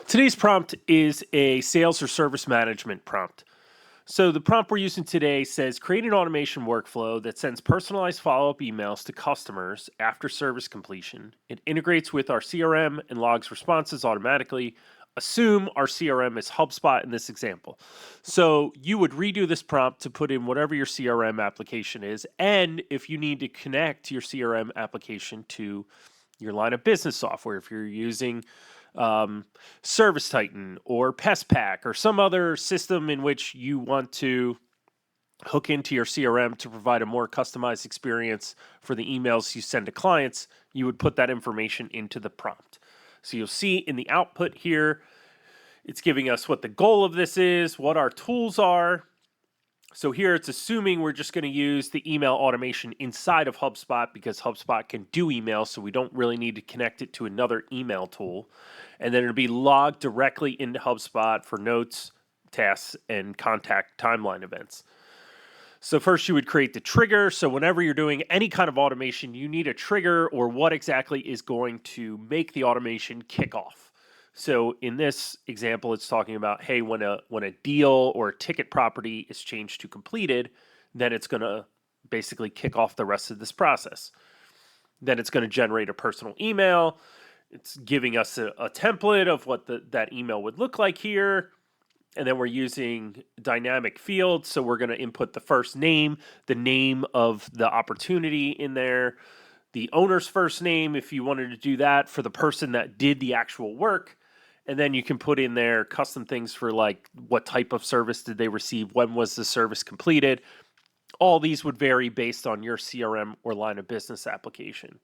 Today's prompt is a sales or service management prompt. So the prompt we're using today says create an automation workflow that sends personalized follow-up emails to customers after service completion. It integrates with our CRM and logs responses automatically. Assume our CRM is HubSpot in this example. So you would redo this prompt to put in whatever your CRM application is, and if you need to connect your CRM application to your line of business software, if you're using Service Titan or PestPack or some other system in which you want to hook into your CRM to provide a more customized experience for the emails you send to clients, you would put that information into the prompt. So you'll see in the output here, it's giving us what the goal of this is, what our tools are. So here it's assuming we're just going to use the email automation inside of HubSpot because HubSpot can do email, so we don't really need to connect it to another email tool. And then it'll be logged directly into HubSpot for notes, tasks, and contact timeline events. So first you would create the trigger. So whenever you're doing any kind of automation, you need a trigger or what exactly is going to make the automation kick off. So in this example, it's talking about, hey, when a deal or a ticket property is changed to completed, then it's going to basically kick off the rest of this process. Then it's going to generate a personal email. It's giving us a template of what that email would look like here. And then we're using dynamic fields. So we're going to input the first name, the name of the opportunity in there, the owner's first name if you wanted to do that for the person that did the actual work. And then you can put in there custom things for like what type of service did they receive, when was the service completed. All these would vary based on your CRM or line of business application.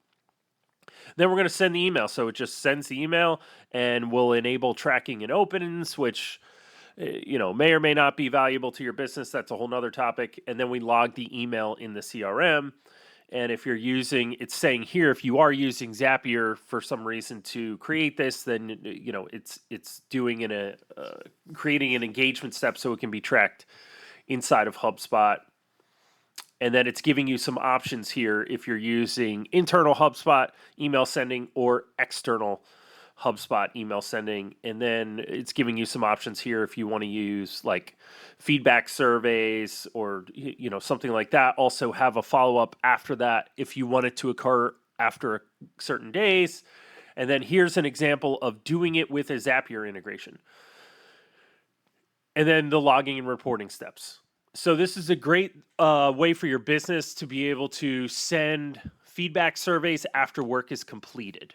Then we're going to send the email. So it just sends the email and will enable tracking and opens, which may or may not be valuable to your business. That's a whole nother topic. And then we log the email in the CRM. And if you're using, it's saying here, if you are using Zapier for some reason to create this, then it's doing creating an engagement step so it can be tracked inside of HubSpot. And then it's giving you some options here if you're using internal HubSpot email sending or external HubSpot email sending. And then it's giving you some options here if you want to use like feedback surveys or something like that. Also have a follow-up after that if you want it to occur after certain days. And then here's an example of doing it with a Zapier integration. And then the logging and reporting steps. So this is a great way for your business to be able to send feedback surveys after work is completed.